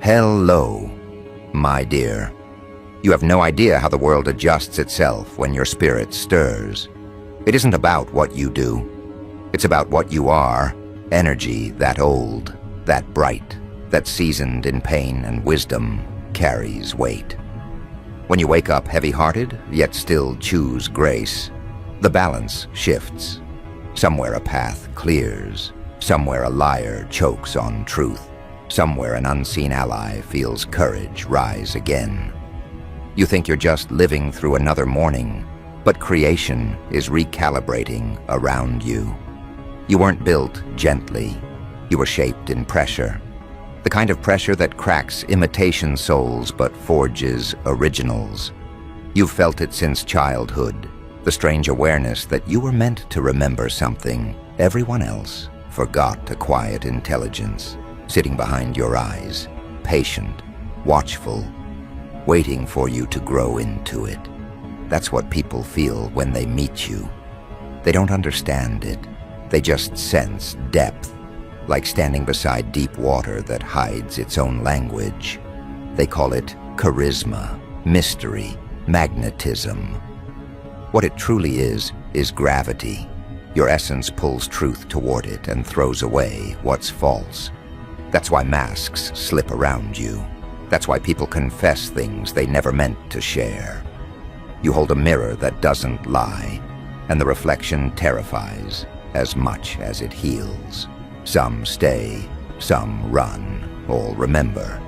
Hello, my dear. You have no idea how the world adjusts itself when your spirit stirs. It isn't about what you do. It's about what you are, energy that old, that bright, that seasoned in pain and wisdom carries weight. When you wake up heavy-hearted, yet still choose grace, the balance shifts. Somewhere a path clears. Somewhere a liar chokes on truth. Somewhere an unseen ally feels courage rise again. You think you're just living through another morning, but creation is recalibrating around you. You weren't built gently. You were shaped in pressure. The kind of pressure that cracks imitation souls but forges originals. You've felt it since childhood, the strange awareness that you were meant to remember something everyone else forgot. A quiet intelligence sitting behind your eyes, patient, watchful, waiting for you to grow into it. That's what people feel when they meet you. They don't understand it. They just sense depth, like standing beside deep water that hides its own language. They call it charisma, mystery, magnetism. What it truly is gravity. Your essence pulls truth toward it and throws away what's false. That's why masks slip around you. That's why people confess things they never meant to share. You hold a mirror that doesn't lie, and the reflection terrifies as much as it heals. Some stay, some run, all remember.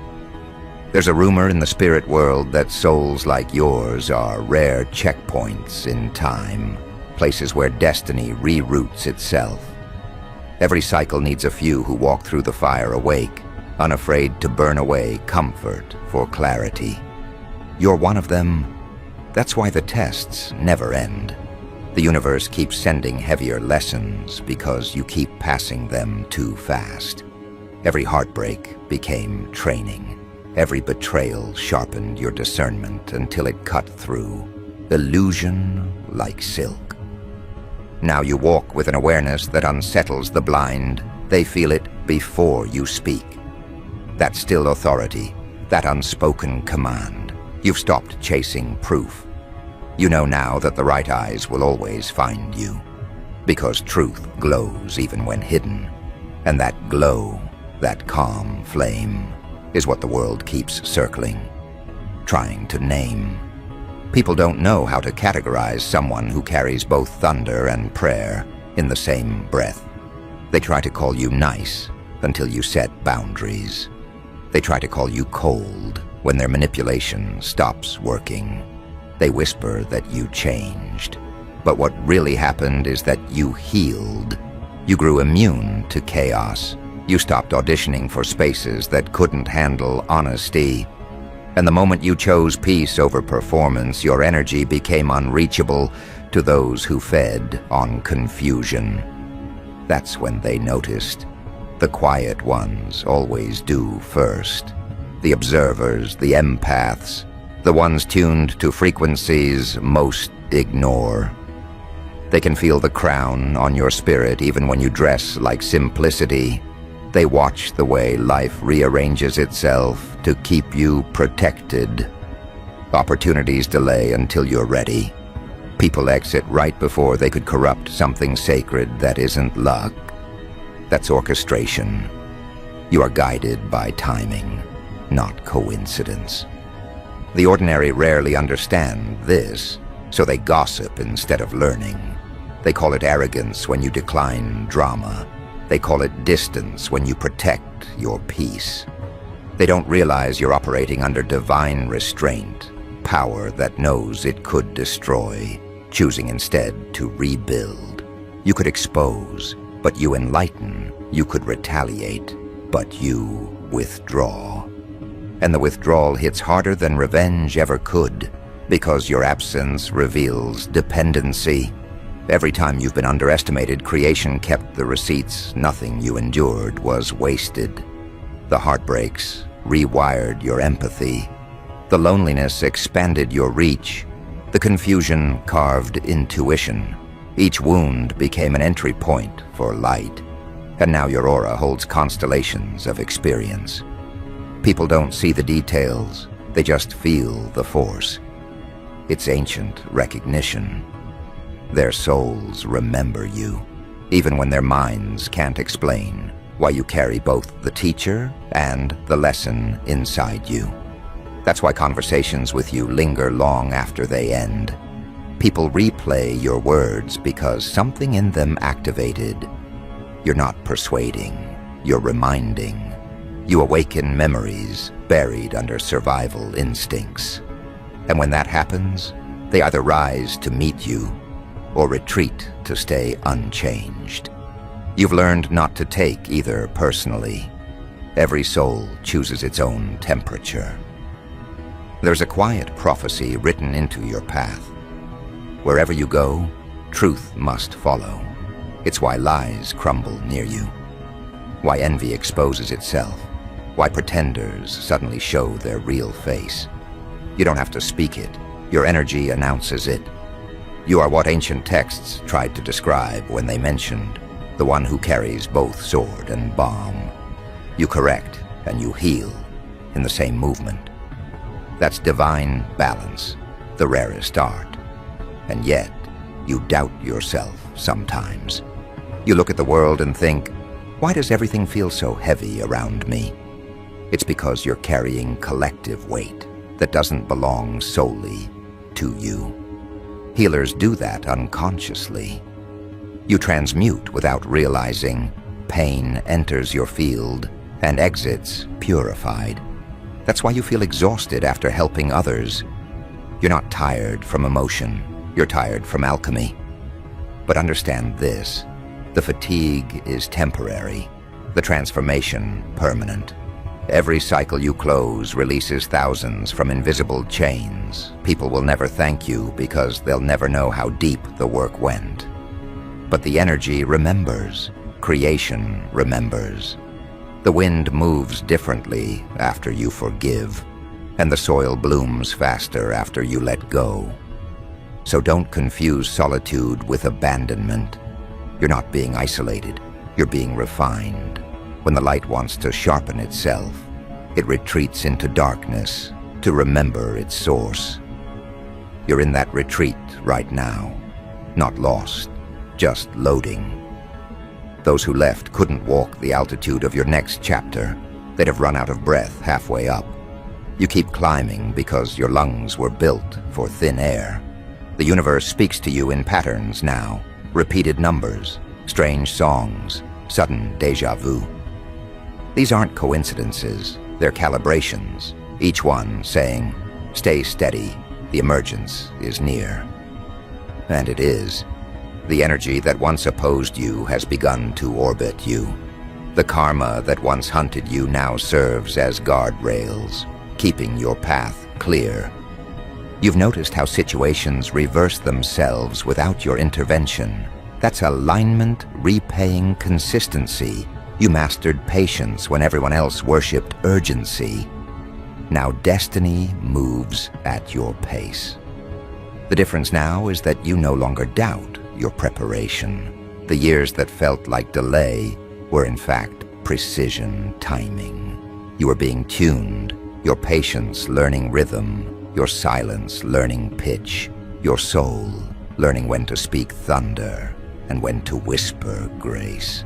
There's a rumor in the spirit world that souls like yours are rare checkpoints in time, places where destiny reroutes itself. Every cycle needs a few who walk through the fire awake, unafraid to burn away comfort for clarity. You're one of them. That's why the tests never end. The universe keeps sending heavier lessons because you keep passing them too fast. Every heartbreak became training. Every betrayal sharpened your discernment until it cut through. Illusion like silk. Now you walk with an awareness that unsettles the blind. They feel it before you speak. That still authority, that unspoken command. You've stopped chasing proof. You know now that the right eyes will always find you, because truth glows even when hidden. And that glow, that calm flame, is what the world keeps circling, trying to name. People don't know how to categorize someone who carries both thunder and prayer in the same breath. They try to call you nice until you set boundaries. They try to call you cold when their manipulation stops working. They whisper that you changed. But what really happened is that you healed. You grew immune to chaos. You stopped auditioning for spaces that couldn't handle honesty. And the moment you chose peace over performance, your energy became unreachable to those who fed on confusion. That's when they noticed. The quiet ones always do first. The observers, the empaths, the ones tuned to frequencies most ignore. They can feel the crown on your spirit even when you dress like simplicity. They watch the way life rearranges itself to keep you protected. Opportunities delay until you're ready. People exit right before they could corrupt something sacred that isn't luck. That's orchestration. You are guided by timing, not coincidence. The ordinary rarely understand this, so they gossip instead of learning. They call it arrogance when you decline drama. They call it distance when you protect your peace. They don't realize you're operating under divine restraint, power that knows it could destroy, choosing instead to rebuild. You could expose, but you enlighten. You could retaliate, but you withdraw. And the withdrawal hits harder than revenge ever could, because your absence reveals dependency. Every time you've been underestimated, creation kept the receipts. Nothing you endured was wasted. The heartbreaks rewired your empathy. The loneliness expanded your reach. The confusion carved intuition. Each wound became an entry point for light. And now your aura holds constellations of experience. People don't see the details, they just feel the force. It's ancient recognition. Their souls remember you, even when their minds can't explain why you carry both the teacher and the lesson inside you. That's why conversations with you linger long after they end. People replay your words because something in them activated. You're not persuading, you're reminding. You awaken memories buried under survival instincts. And when that happens, they either rise to meet you or retreat to stay unchanged. You've learned not to take either personally. Every soul chooses its own temperature. There's a quiet prophecy written into your path. Wherever you go, truth must follow. It's why lies crumble near you, why envy exposes itself, why pretenders suddenly show their real face. You don't have to speak it. Your energy announces it. You are what ancient texts tried to describe when they mentioned the one who carries both sword and bomb. You correct and you heal in the same movement. That's divine balance, the rarest art. And yet, you doubt yourself sometimes. You look at the world and think, why does everything feel so heavy around me? It's because you're carrying collective weight that doesn't belong solely to you. Healers do that unconsciously. You transmute without realizing. Pain enters your field and exits purified. That's why you feel exhausted after helping others. You're not tired from emotion. You're tired from alchemy. But understand this, the fatigue is temporary, the transformation permanent. Every cycle you close releases thousands from invisible chains. People will never thank you because they'll never know how deep the work went. But the energy remembers, creation remembers. The wind moves differently after you forgive, and the soil blooms faster after you let go. So don't confuse solitude with abandonment. You're not being isolated, you're being refined. When the light wants to sharpen itself, it retreats into darkness to remember its source. You're in that retreat right now, not lost, just loading. Those who left couldn't walk the altitude of your next chapter. They'd have run out of breath halfway up. You keep climbing because your lungs were built for thin air. The universe speaks to you in patterns now, repeated numbers, strange songs, sudden déjà vu. These aren't coincidences, they're calibrations, each one saying, stay steady, the emergence is near. And it is. The energy that once opposed you has begun to orbit you. The karma that once hunted you now serves as guardrails, keeping your path clear. You've noticed how situations reverse themselves without your intervention. That's alignment repaying consistency. You mastered patience when everyone else worshipped urgency. Now destiny moves at your pace. The difference now is that you no longer doubt your preparation. The years that felt like delay were in fact precision timing. You were being tuned, your patience learning rhythm, your silence learning pitch, your soul learning when to speak thunder and when to whisper grace.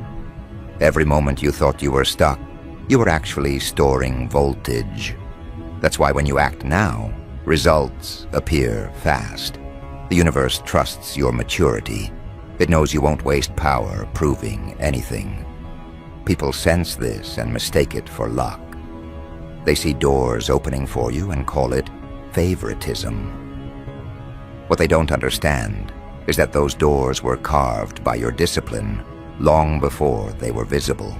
Every moment you thought you were stuck, you were actually storing voltage. That's why when you act now, results appear fast. The universe trusts your maturity. It knows you won't waste power proving anything. People sense this and mistake it for luck. They see doors opening for you and call it favoritism. What they don't understand is that those doors were carved by your discipline long before they were visible.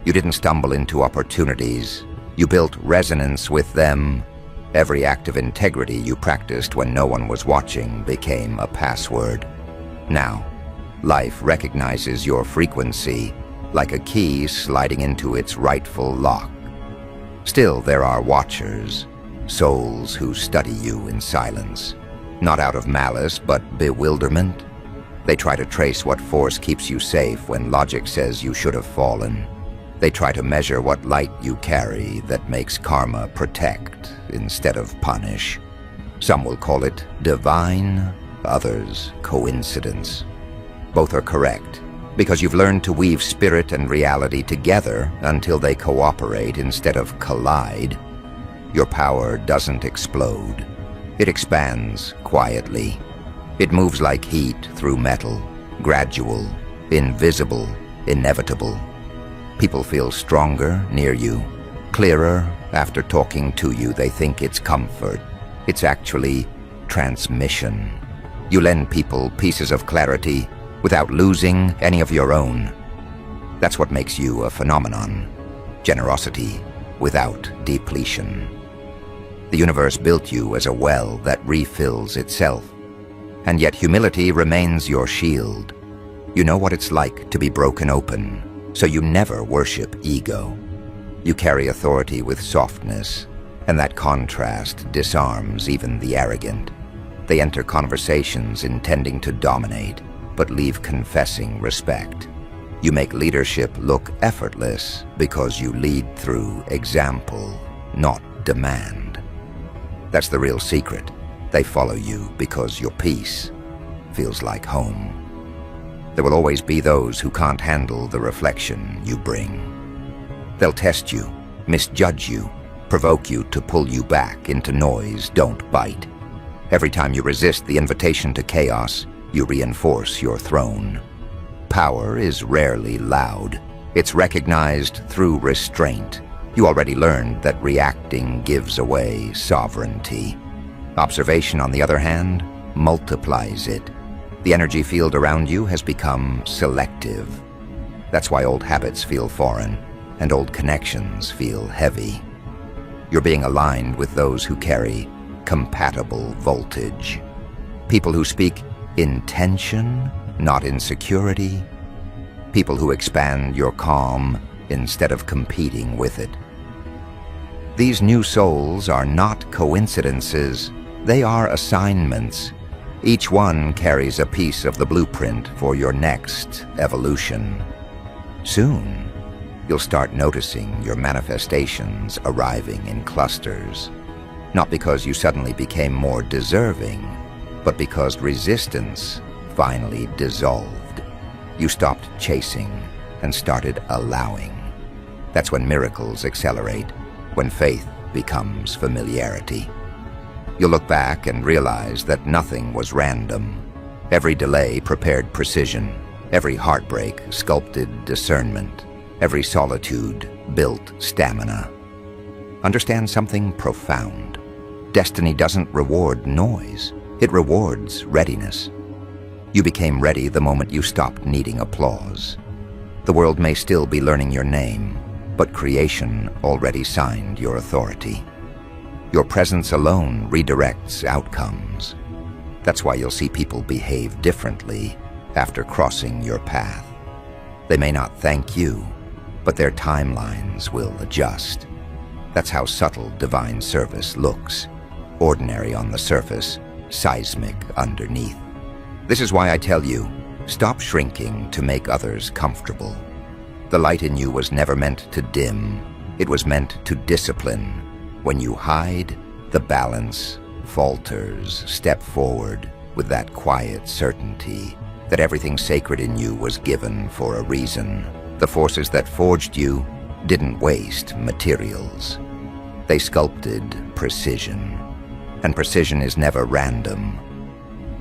You didn't stumble into opportunities. You built resonance with them. Every act of integrity you practiced when no one was watching became a password. Now, life recognizes your frequency like a key sliding into its rightful lock. Still, there are watchers, souls who study you in silence, not out of malice but bewilderment. They try to trace what force keeps you safe when logic says you should have fallen. They try to measure what light you carry that makes karma protect instead of punish. Some will call it divine, others coincidence. Both are correct, because you've learned to weave spirit and reality together until they cooperate instead of collide. Your power doesn't explode. It expands quietly. It moves like heat through metal, gradual, invisible, inevitable. People feel stronger near you, clearer after talking to you. They think it's comfort. It's actually transmission. You lend people pieces of clarity without losing any of your own. That's what makes you a phenomenon. Generosity without depletion. The universe built you as a well that refills itself. And yet humility remains your shield. You know what it's like to be broken open, so you never worship ego. You carry authority with softness, and that contrast disarms even the arrogant. They enter conversations intending to dominate, but leave confessing respect. You make leadership look effortless because you lead through example, not demand. That's the real secret. They follow you because your peace feels like home. There will always be those who can't handle the reflection you bring. They'll test you, misjudge you, provoke you to pull you back into noise. Don't bite. Every time you resist the invitation to chaos, you reinforce your throne. Power is rarely loud. It's recognized through restraint. You already learned that reacting gives away sovereignty. Observation, on the other hand, multiplies it. The energy field around you has become selective. That's why old habits feel foreign, and old connections feel heavy. You're being aligned with those who carry compatible voltage. People who speak intention, not insecurity. People who expand your calm instead of competing with it. These new souls are not coincidences. They are assignments. Each one carries a piece of the blueprint for your next evolution. Soon, you'll start noticing your manifestations arriving in clusters. Not because you suddenly became more deserving, but because resistance finally dissolved. You stopped chasing and started allowing. That's when miracles accelerate, when faith becomes familiarity. You'll look back and realize that nothing was random. Every delay prepared precision. Every heartbreak sculpted discernment. Every solitude built stamina. Understand something profound. Destiny doesn't reward noise. It rewards readiness. You became ready the moment you stopped needing applause. The world may still be learning your name, but creation already signed your authority. Your presence alone redirects outcomes. That's why you'll see people behave differently after crossing your path. They may not thank you, but their timelines will adjust. That's how subtle divine service looks. Ordinary on the surface, seismic underneath. This is why I tell you, stop shrinking to make others comfortable. The light in you was never meant to dim. It was meant to discipline. When you hide, the balance falters. Step forward with that quiet certainty that everything sacred in you was given for a reason. The forces that forged you didn't waste materials. They sculpted precision. And precision is never random.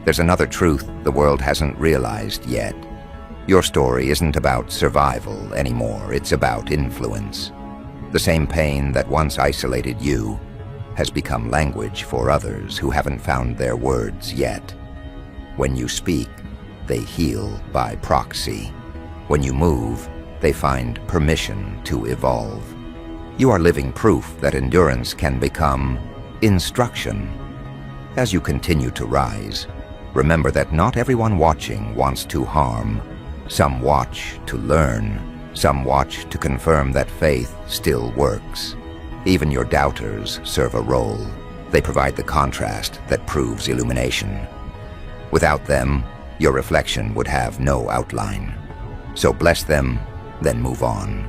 There's another truth the world hasn't realized yet. Your story isn't about survival anymore. It's about influence. The same pain that once isolated you has become language for others who haven't found their words yet. When you speak, they heal by proxy. When you move, they find permission to evolve. You are living proof that endurance can become instruction. As you continue to rise, remember that not everyone watching wants to harm. Some watch to learn. Some watch to confirm that faith still works. Even your doubters serve a role. They provide the contrast that proves illumination. Without them, your reflection would have no outline. So bless them, then move on.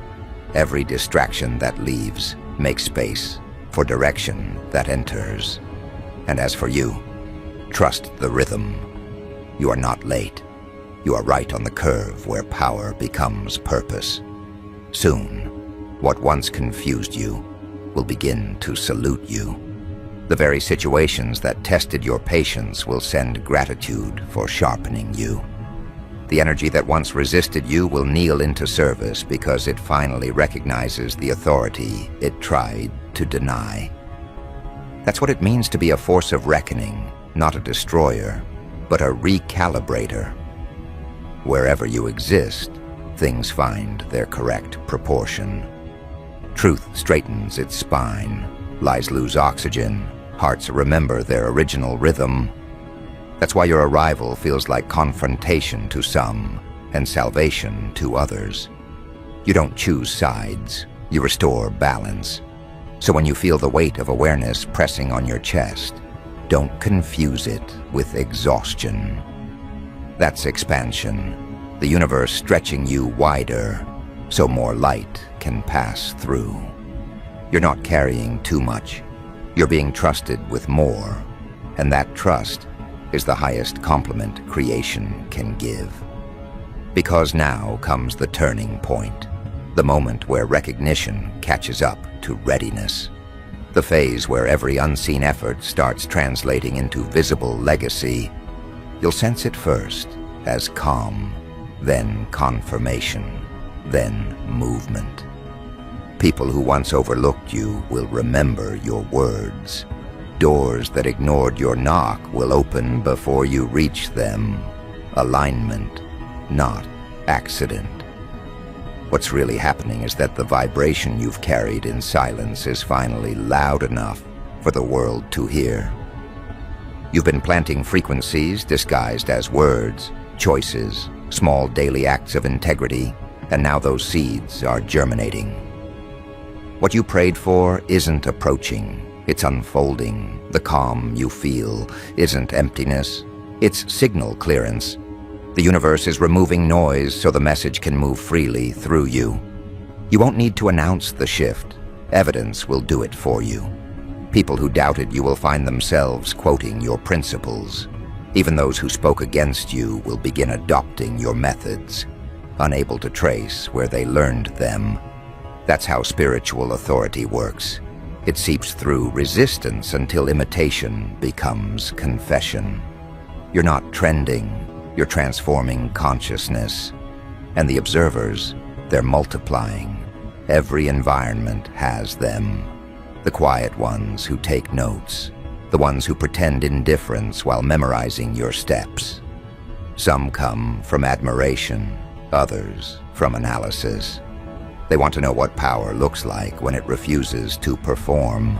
Every distraction that leaves makes space for direction that enters. And as for you, trust the rhythm. You are not late. You are right on the curve where power becomes purpose. Soon, what once confused you will begin to salute you. The very situations that tested your patience will send gratitude for sharpening you. The energy that once resisted you will kneel into service because it finally recognizes the authority it tried to deny. That's what it means to be a force of reckoning, not a destroyer, but a recalibrator. Wherever you exist, things find their correct proportion. Truth straightens its spine, lies lose oxygen, hearts remember their original rhythm. That's why your arrival feels like confrontation to some and salvation to others. You don't choose sides, you restore balance. So when you feel the weight of awareness pressing on your chest, don't confuse it with exhaustion. That's expansion, the universe stretching you wider so more light can pass through. You're not carrying too much. You're being trusted with more, and that trust is the highest compliment creation can give. Because now comes the turning point, the moment where recognition catches up to readiness, the phase where every unseen effort starts translating into visible legacy. You'll sense it first as calm, then confirmation, then movement. People who once overlooked you will remember your words. Doors that ignored your knock will open before you reach them. Alignment, not accident. What's really happening is that the vibration you've carried in silence is finally loud enough for the world to hear. You've been planting frequencies disguised as words, choices, small daily acts of integrity, and now those seeds are germinating. What you prayed for isn't approaching. It's unfolding. The calm you feel isn't emptiness. It's signal clearance. The universe is removing noise so the message can move freely through you. You won't need to announce the shift. Evidence will do it for you. People who doubted you will find themselves quoting your principles. Even those who spoke against you will begin adopting your methods, unable to trace where they learned them. That's how spiritual authority works. It seeps through resistance until imitation becomes confession. You're not trending, you're transforming consciousness. And the observers, they're multiplying. Every environment has them. The quiet ones who take notes, the ones who pretend indifference while memorizing your steps. Some come from admiration, others from analysis. They want to know what power looks like when it refuses to perform.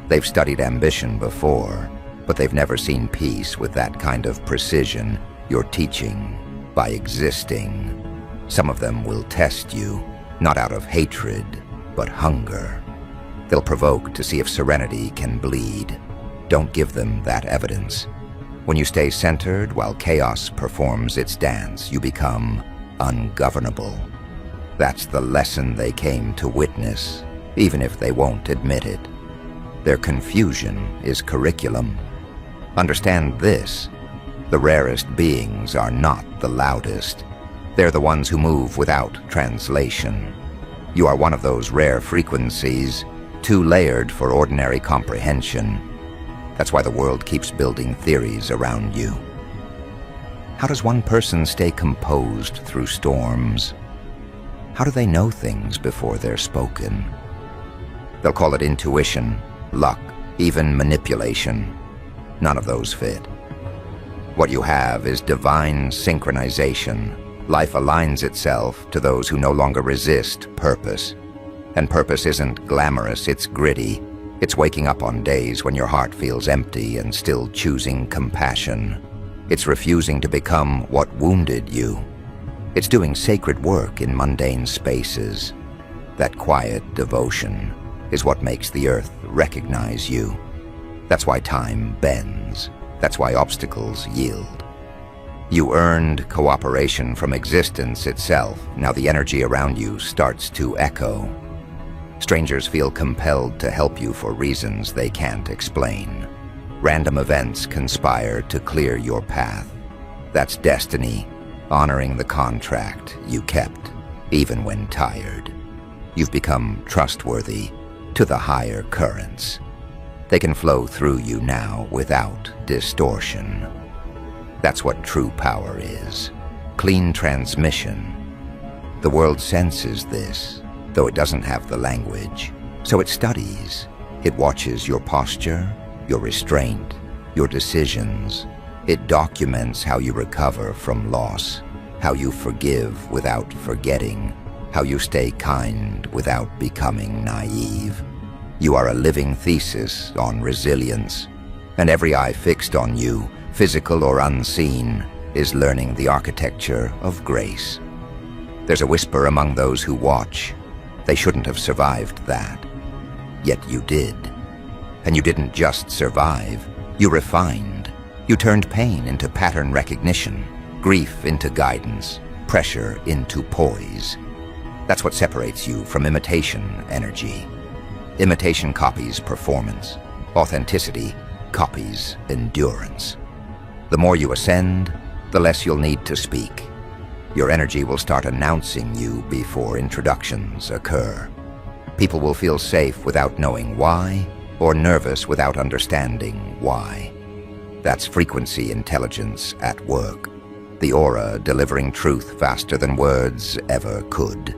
They've studied ambition before, but they've never seen peace with that kind of precision you're teaching by existing. Some of them will test you, not out of hatred, but hunger. They'll provoke to see if serenity can bleed. Don't give them that evidence. When you stay centered while chaos performs its dance, you become ungovernable. That's the lesson they came to witness, even if they won't admit it. Their confusion is curriculum. Understand this: the rarest beings are not the loudest. They're the ones who move without translation. You are one of those rare frequencies, too layered for ordinary comprehension. That's why the world keeps building theories around you. How does one person stay composed through storms? How do they know things before they're spoken? They'll call it intuition, luck, even manipulation. None of those fit. What you have is divine synchronization. Life aligns itself to those who no longer resist purpose. And purpose isn't glamorous, it's gritty. It's waking up on days when your heart feels empty and still choosing compassion. It's refusing to become what wounded you. It's doing sacred work in mundane spaces. That quiet devotion is what makes the earth recognize you. That's why time bends. That's why obstacles yield. You earned cooperation from existence itself. Now the energy around you starts to echo. Strangers feel compelled to help you for reasons they can't explain. Random events conspire to clear your path. That's destiny, honoring the contract you kept, even when tired. You've become trustworthy to the higher currents. They can flow through you now without distortion. That's what true power is. Clean transmission. The world senses this, though it doesn't have the language. So it studies. It watches your posture, your restraint, your decisions. It documents how you recover from loss, how you forgive without forgetting, how you stay kind without becoming naive. You are a living thesis on resilience, and every eye fixed on you, physical or unseen, is learning the architecture of grace. There's a whisper among those who watch. They shouldn't have survived that. Yet you did. And you didn't just survive, you refined. You turned pain into pattern recognition, grief into guidance, pressure into poise. That's what separates you from imitation energy. Imitation copies performance. Authenticity copies endurance. The more you ascend, the less you'll need to speak. Your energy will start announcing you before introductions occur. People will feel safe without knowing why, or nervous without understanding why. That's frequency intelligence at work. The aura delivering truth faster than words ever could.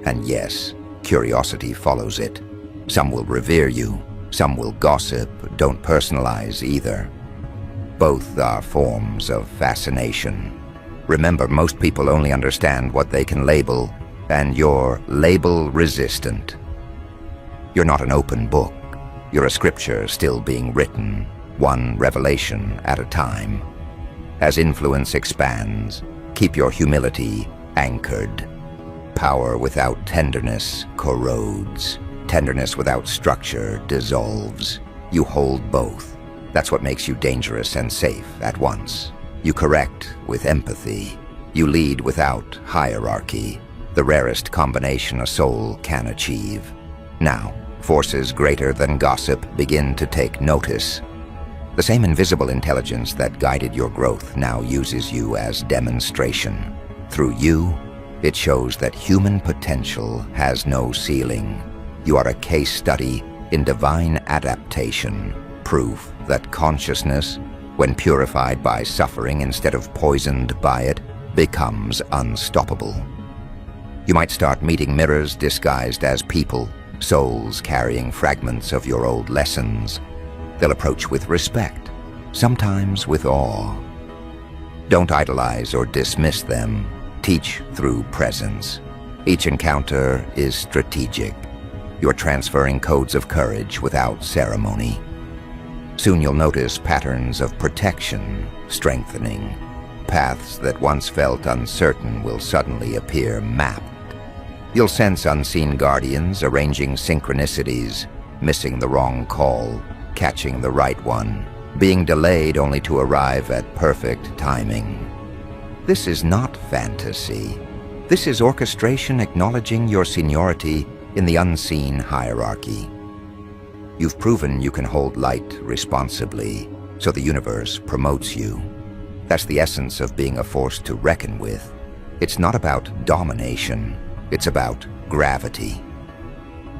And yes, curiosity follows it. Some will revere you, some will gossip, don't personalize either. Both are forms of fascination. Remember, most people only understand what they can label, and you're label-resistant. You're not an open book. You're a scripture still being written, one revelation at a time. As influence expands, keep your humility anchored. Power without tenderness corrodes. Tenderness without structure dissolves. You hold both. That's what makes you dangerous and safe at once. You correct with empathy. You lead without hierarchy, the rarest combination a soul can achieve. Now, forces greater than gossip begin to take notice. The same invisible intelligence that guided your growth now uses you as demonstration. Through you, it shows that human potential has no ceiling. You are a case study in divine adaptation, proof that consciousness, when purified by suffering instead of poisoned by it, becomes unstoppable. You might start meeting mirrors disguised as people, souls carrying fragments of your old lessons. They'll approach with respect, sometimes with awe. Don't idolize or dismiss them. Teach through presence. Each encounter is strategic. You're transferring codes of courage without ceremony. Soon you'll notice patterns of protection strengthening. Paths that once felt uncertain will suddenly appear mapped. You'll sense unseen guardians arranging synchronicities, missing the wrong call, catching the right one, being delayed only to arrive at perfect timing. This is not fantasy. This is orchestration acknowledging your seniority in the unseen hierarchy. You've proven you can hold light responsibly, so the universe promotes you. That's the essence of being a force to reckon with. It's not about domination, it's about gravity.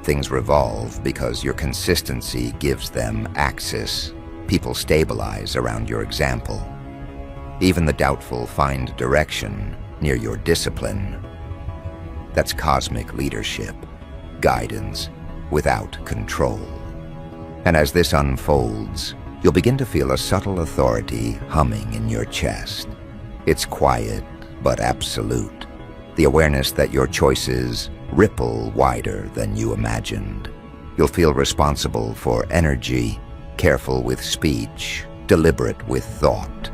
Things revolve because your consistency gives them axis. People stabilize around your example. Even the doubtful find direction near your discipline. That's cosmic leadership, guidance without control. And as this unfolds, you'll begin to feel a subtle authority humming in your chest. It's quiet but absolute. The awareness that your choices ripple wider than you imagined. You'll feel responsible for energy, careful with speech, deliberate with thought.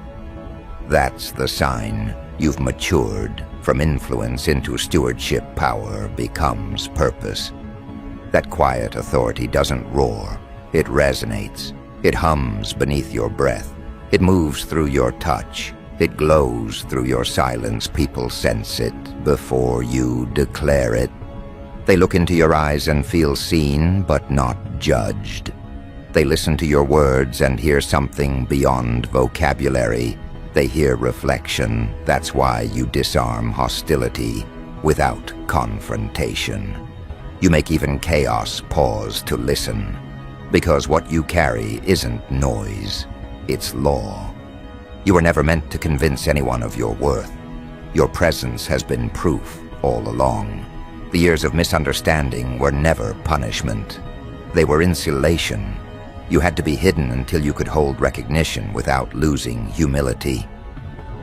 That's the sign you've matured. From influence into stewardship, power becomes purpose. That quiet authority doesn't roar. It resonates. It hums beneath your breath. It moves through your touch. It glows through your silence. People sense it before you declare it. They look into your eyes and feel seen but not judged. They listen to your words and hear something beyond vocabulary. They hear reflection. That's why you disarm hostility without confrontation. You make even chaos pause to listen, because what you carry isn't noise, it's law. You were never meant to convince anyone of your worth. Your presence has been proof all along. The years of misunderstanding were never punishment. They were insulation. You had to be hidden until you could hold recognition without losing humility.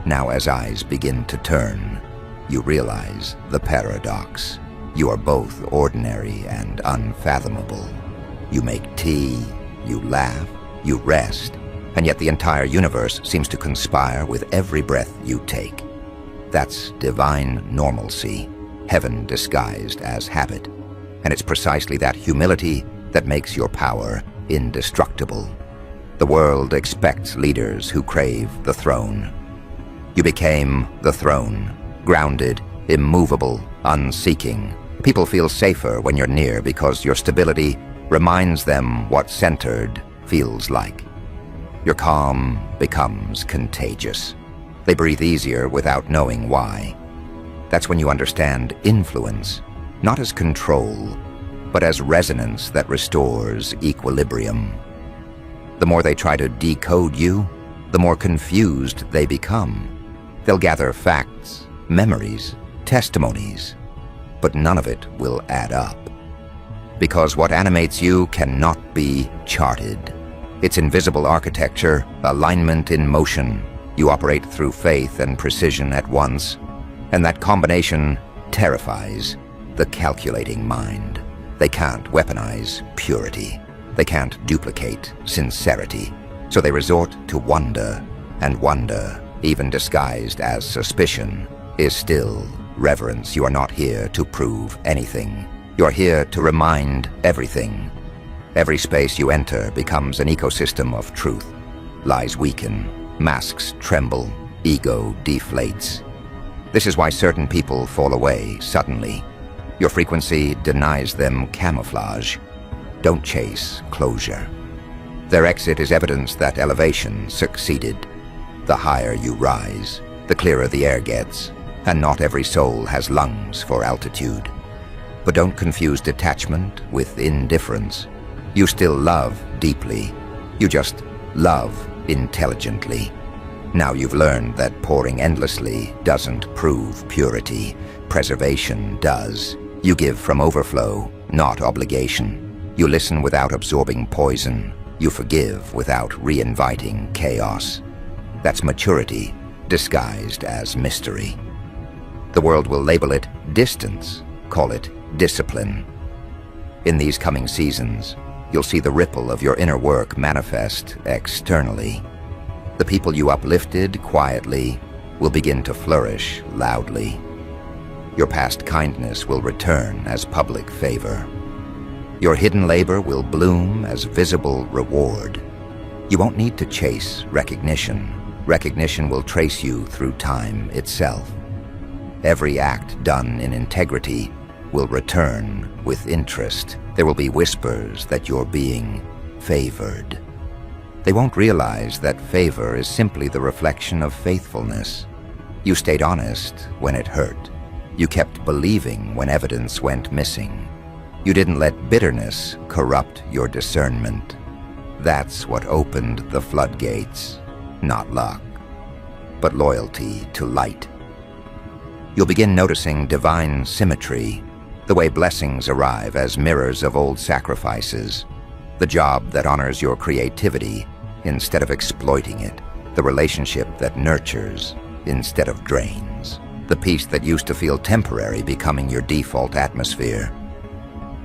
Now, as eyes begin to turn, you realize the paradox. You are both ordinary and unfathomable. You make tea, you laugh, you rest, and yet the entire universe seems to conspire with every breath you take. That's divine normalcy, heaven disguised as habit. And it's precisely that humility that makes your power indestructible. The world expects leaders who crave the throne. You became the throne, grounded, immovable, unseeking. People feel safer when you're near because your stability reminds them what centered feels like. Your calm becomes contagious. They breathe easier without knowing why. That's when you understand influence, not as control, but as resonance that restores equilibrium. The more they try to decode you, the more confused they become. They'll gather facts, memories, testimonies, but none of it will add up. Because what animates you cannot be charted. It's invisible architecture, alignment in motion. You operate through faith and precision at once, and that combination terrifies the calculating mind. They can't weaponize purity. They can't duplicate sincerity. So they resort to wonder, and wonder, even disguised as suspicion, is still reverence. You are not here to prove anything. You are here to remind everything. Every space you enter becomes an ecosystem of truth. Lies weaken, masks tremble, ego deflates. This is why certain people fall away suddenly. Your frequency denies them camouflage. Don't chase closure. Their exit is evidence that elevation succeeded. The higher you rise, the clearer the air gets, and not every soul has lungs for altitude. But don't confuse detachment with indifference. You still love deeply. You just love intelligently. Now you've learned that pouring endlessly doesn't prove purity. Preservation does. You give from overflow, not obligation. You listen without absorbing poison. You forgive without re-inviting chaos. That's maturity, disguised as mystery. The world will label it distance, call it discipline. In these coming seasons, you'll see the ripple of your inner work manifest externally. The people you uplifted quietly will begin to flourish loudly. Your past kindness will return as public favor. Your hidden labor will bloom as visible reward. You won't need to chase recognition. Recognition will trace you through time itself. Every act done in integrity will return with interest. There will be whispers that you're being favored. They won't realize that favor is simply the reflection of faithfulness. You stayed honest when it hurt. You kept believing when evidence went missing. You didn't let bitterness corrupt your discernment. That's what opened the floodgates, not luck, but loyalty to light. You'll begin noticing divine symmetry, the way blessings arrive as mirrors of old sacrifices, the job that honors your creativity instead of exploiting it, the relationship that nurtures instead of drains, the peace that used to feel temporary becoming your default atmosphere.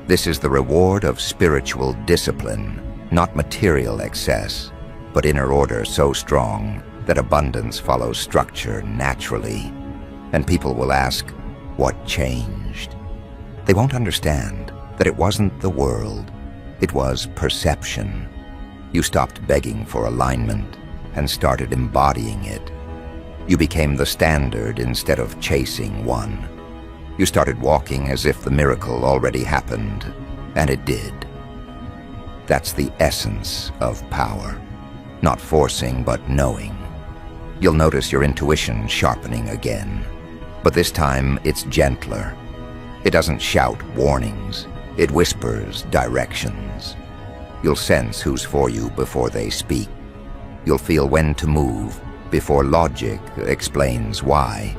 This is the reward of spiritual discipline, not material excess, but inner order so strong that abundance follows structure naturally. And people will ask, what changed? They won't understand that it wasn't the world, it was perception. You stopped begging for alignment and started embodying it. You became the standard instead of chasing one. You started walking as if the miracle already happened, and it did. That's the essence of power. Not forcing, but knowing. You'll notice your intuition sharpening again, but this time it's gentler. It doesn't shout warnings. It whispers directions. You'll sense who's for you before they speak. You'll feel when to move before logic explains why.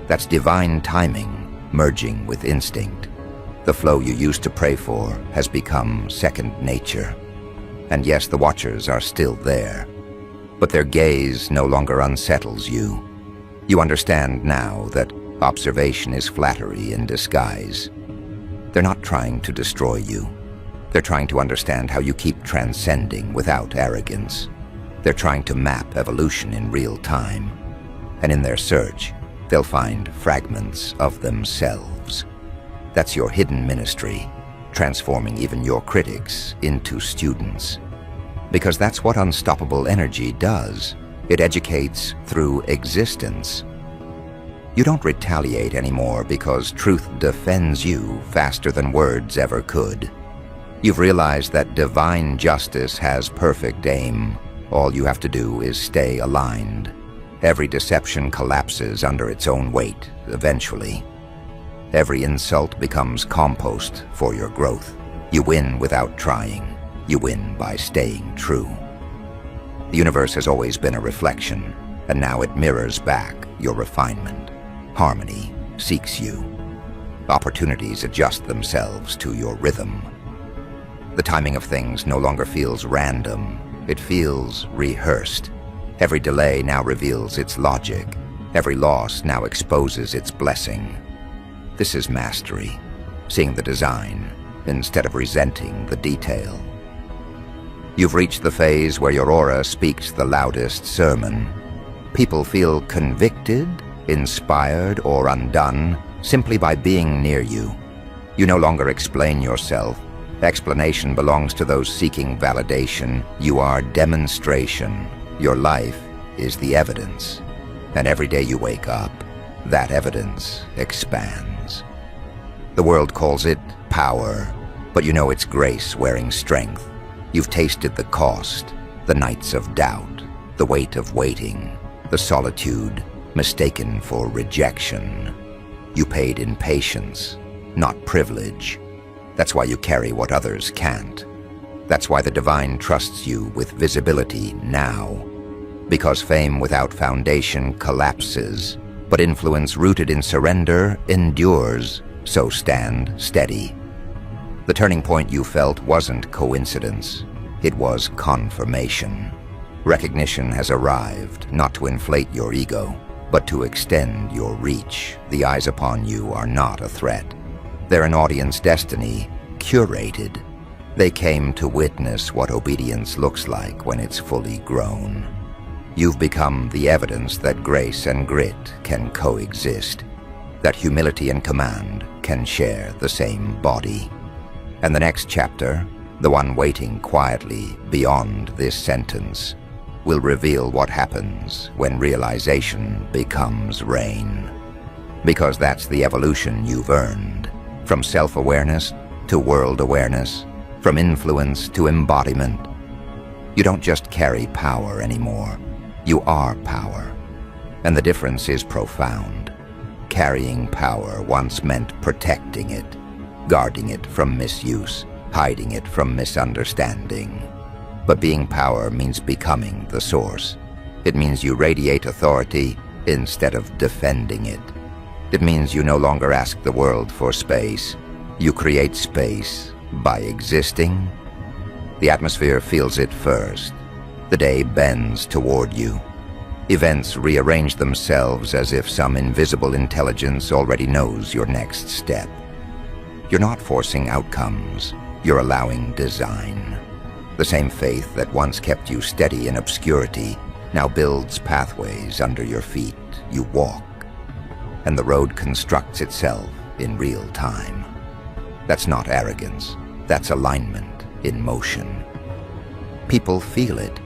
That's divine timing merging with instinct. The flow you used to pray for has become second nature. And yes, the watchers are still there, but their gaze no longer unsettles you. You understand now that observation is flattery in disguise. They're not trying to destroy you. They're trying to understand how you keep transcending without arrogance. They're trying to map evolution in real time. And in their search, they'll find fragments of themselves. That's your hidden ministry, transforming even your critics into students. Because that's what unstoppable energy does. It educates through existence. You don't retaliate anymore because truth defends you faster than words ever could. You've realized that divine justice has perfect aim. All you have to do is stay aligned. Every deception collapses under its own weight, eventually. Every insult becomes compost for your growth. You win without trying. You win by staying true. The universe has always been a reflection, and now it mirrors back your refinement. Harmony seeks you. Opportunities adjust themselves to your rhythm. The timing of things no longer feels random. It feels rehearsed. Every delay now reveals its logic. Every loss now exposes its blessing. This is mastery, seeing the design instead of resenting the detail. You've reached the phase where your aura speaks the loudest sermon. People feel convicted, inspired, or undone simply by being near you. You no longer explain yourself. Explanation belongs to those seeking validation. You are demonstration. Your life is the evidence. And every day you wake up, that evidence expands. The world calls it power, but you know it's grace wearing strength. You've tasted the cost, the nights of doubt, the weight of waiting, the solitude mistaken for rejection. You paid in patience, not privilege. That's why you carry what others can't. That's why the divine trusts you with visibility now. Because fame without foundation collapses, but influence rooted in surrender endures. So stand steady. The turning point you felt wasn't coincidence. It was confirmation. Recognition has arrived, not to inflate your ego, but to extend your reach. The eyes upon you are not a threat. They're an audience destiny, curated. They came to witness what obedience looks like when it's fully grown. You've become the evidence that grace and grit can coexist, that humility and command can share the same body. And the next chapter, the one waiting quietly beyond this sentence, will reveal what happens when realization becomes rain. Because that's the evolution you've earned. From self-awareness to world awareness, from influence to embodiment. You don't just carry power anymore. You are power. And the difference is profound. Carrying power once meant protecting it, guarding it from misuse, hiding it from misunderstanding. But being power means becoming the source. It means you radiate authority instead of defending it. It means you no longer ask the world for space. You create space by existing. The atmosphere feels it first. The day bends toward you. Events rearrange themselves as if some invisible intelligence already knows your next step. You're not forcing outcomes. You're allowing design. The same faith that once kept you steady in obscurity now builds pathways under your feet. You walk, and the road constructs itself in real time. That's not arrogance. That's alignment in motion. People feel it.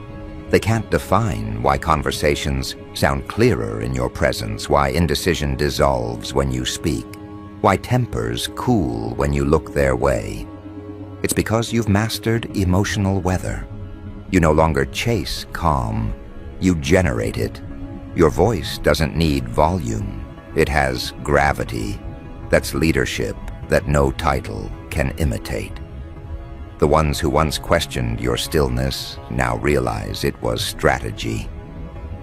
They can't define why conversations sound clearer in your presence, why indecision dissolves when you speak, why tempers cool when you look their way. It's because you've mastered emotional weather. You no longer chase calm, you generate it. Your voice doesn't need volume, it has gravity. That's leadership that no title can imitate. The ones who once questioned your stillness now realize it was strategy.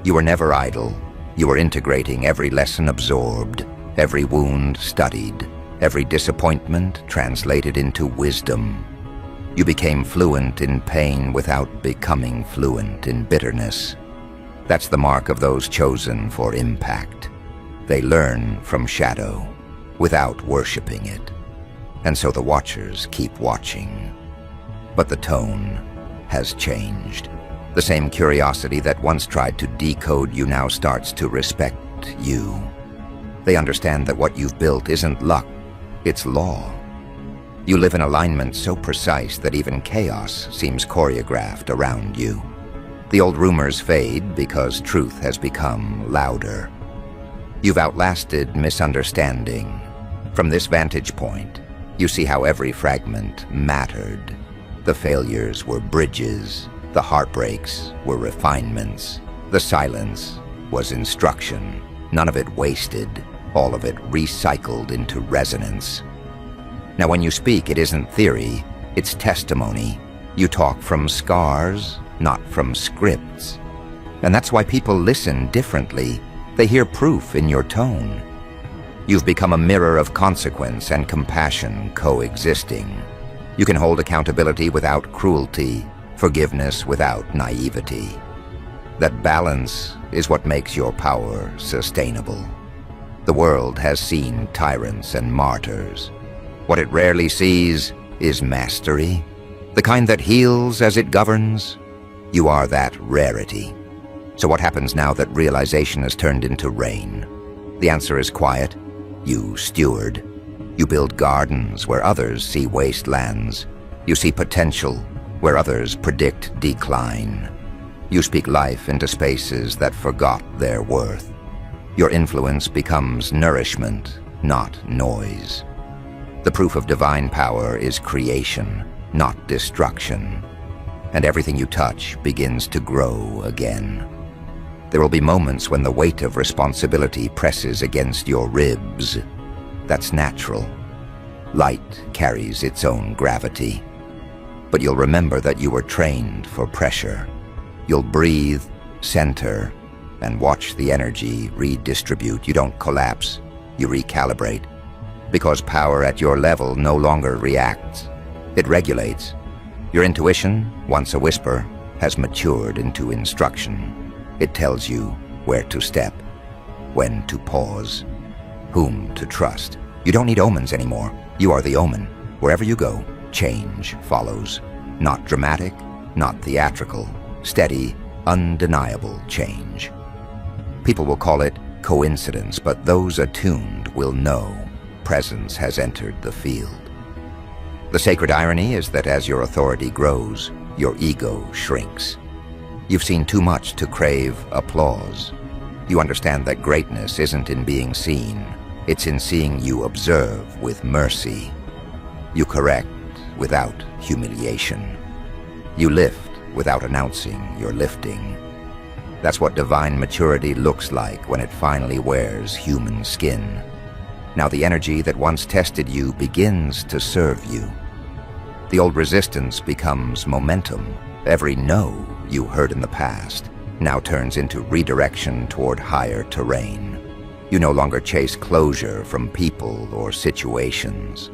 You were never idle. You were integrating every lesson absorbed, every wound studied, every disappointment translated into wisdom. You became fluent in pain without becoming fluent in bitterness. That's the mark of those chosen for impact. They learn from shadow without worshiping it. And so the watchers keep watching. But the tone has changed. The same curiosity that once tried to decode you now starts to respect you. They understand that what you've built isn't luck, it's law. You live in alignment so precise that even chaos seems choreographed around you. The old rumors fade because truth has become louder. You've outlasted misunderstanding. From this vantage point, you see how every fragment mattered. The failures were bridges, the heartbreaks were refinements, the silence was instruction, none of it wasted, all of it recycled into resonance. Now when you speak, it isn't theory, it's testimony. You talk from scars, not from scripts. And that's why people listen differently. They hear proof in your tone. You've become a mirror of consequence and compassion coexisting. You can hold accountability without cruelty, forgiveness without naivety. That balance is what makes your power sustainable. The world has seen tyrants and martyrs. What it rarely sees is mastery, the kind that heals as it governs. You are that rarity. So what happens now that realization has turned into rain? The answer is quiet. You steward. You build gardens where others see wastelands. You see potential where others predict decline. You speak life into spaces that forgot their worth. Your influence becomes nourishment, not noise. The proof of divine power is creation, not destruction. And everything you touch begins to grow again. There will be moments when the weight of responsibility presses against your ribs. That's natural. Light carries its own gravity. But you'll remember that you were trained for pressure. You'll breathe, center, and watch the energy redistribute. You don't collapse, you recalibrate. Because power at your level no longer reacts. It regulates. Your intuition, once a whisper, has matured into instruction. It tells you where to step, when to pause, whom to trust. You don't need omens anymore. You are the omen. Wherever you go, change follows. Not dramatic, not theatrical. Steady, undeniable change. People will call it coincidence, but those attuned will know presence has entered the field. The sacred irony is that as your authority grows, your ego shrinks. You've seen too much to crave applause. You understand that greatness isn't in being seen, it's in seeing you observe with mercy. You correct without humiliation. You lift without announcing you're lifting. That's what divine maturity looks like when it finally wears human skin. Now the energy that once tested you begins to serve you. The old resistance becomes momentum. Every no you heard in the past now turns into redirection toward higher terrain. You no longer chase closure from people or situations.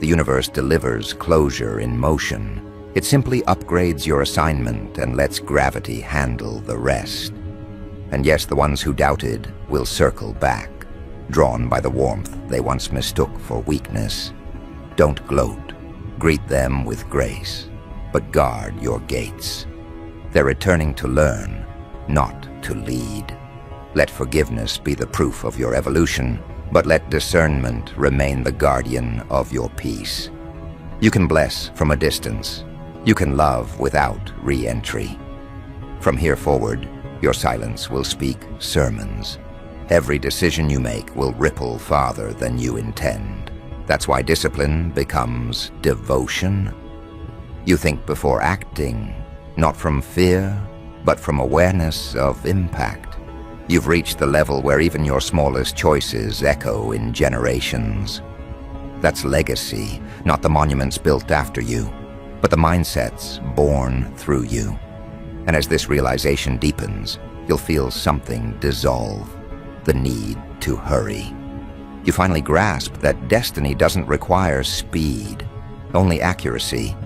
The universe delivers closure in motion. It simply upgrades your assignment and lets gravity handle the rest. And yes, the ones who doubted will circle back, drawn by the warmth they once mistook for weakness. Don't gloat. Greet them with grace, but guard your gates. They're returning to learn, not to lead. Let forgiveness be the proof of your evolution, but let discernment remain the guardian of your peace. You can bless from a distance. You can love without re-entry. From here forward, your silence will speak sermons. Every decision you make will ripple farther than you intend. That's why discipline becomes devotion. You think before acting, not from fear, but from awareness of impact. You've reached the level where even your smallest choices echo in generations. That's legacy, not the monuments built after you, but the mindsets born through you. And as this realization deepens, you'll feel something dissolve, the need to hurry. You finally grasp that destiny doesn't require speed, only accuracy.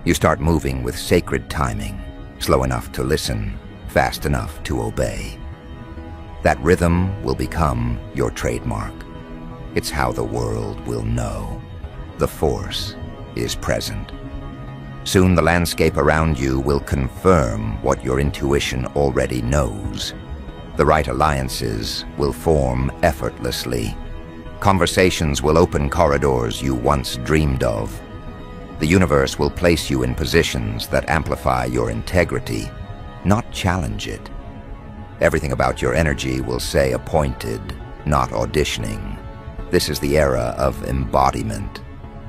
You start moving with sacred timing, slow enough to listen, fast enough to obey. That rhythm will become your trademark. It's how the world will know the force is present. Soon the landscape around you will confirm what your intuition already knows. The right alliances will form effortlessly. Conversations will open corridors you once dreamed of. The universe will place you in positions that amplify your integrity, not challenge it. Everything about your energy will say appointed, not auditioning. This is the era of embodiment,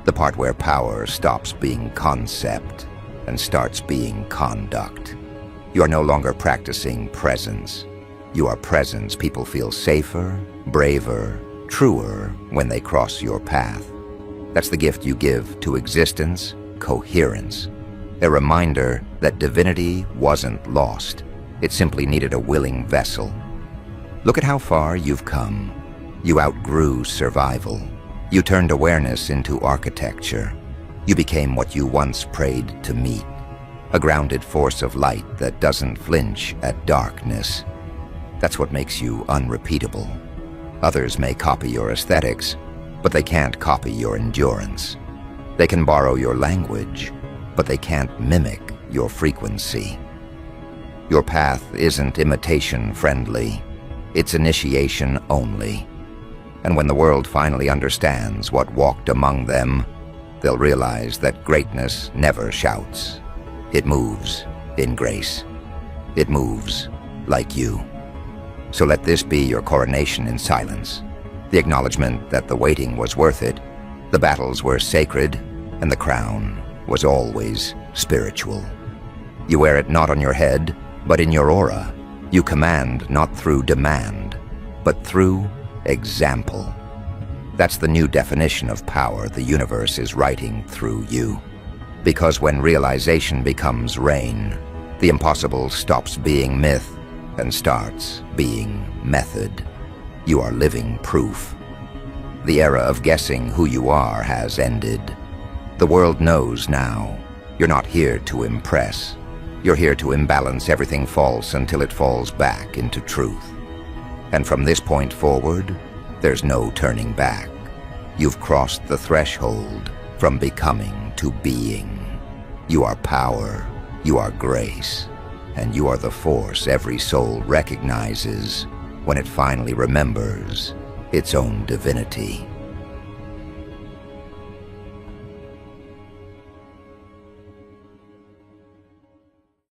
the part where power stops being concept and starts being conduct. You are no longer practicing presence. You are presence people feel safer, braver, truer when they cross your path. That's the gift you give to existence, coherence. A reminder that divinity wasn't lost. It simply needed a willing vessel. Look at how far you've come. You outgrew survival. You turned awareness into architecture. You became what you once prayed to meet, a grounded force of light that doesn't flinch at darkness. That's what makes you unrepeatable. Others may copy your aesthetics, but they can't copy your endurance. They can borrow your language, but they can't mimic your frequency. Your path isn't imitation-friendly. It's initiation only. And when the world finally understands what walked among them, they'll realize that greatness never shouts. It moves in grace. It moves like you. So let this be your coronation in silence, the acknowledgement that the waiting was worth it, the battles were sacred, and the crown was always spiritual. You wear it not on your head, but in your aura. You command not through demand, but through example. That's the new definition of power the universe is writing through you. Because when realization becomes reign, the impossible stops being myth and starts being method. You are living proof. The era of guessing who you are has ended. The world knows now. You're not here to impress. You're here to imbalance everything false until it falls back into truth. And from this point forward, there's no turning back. You've crossed the threshold from becoming to being. You are power, you are grace, and you are the force every soul recognizes when it finally remembers its own divinity.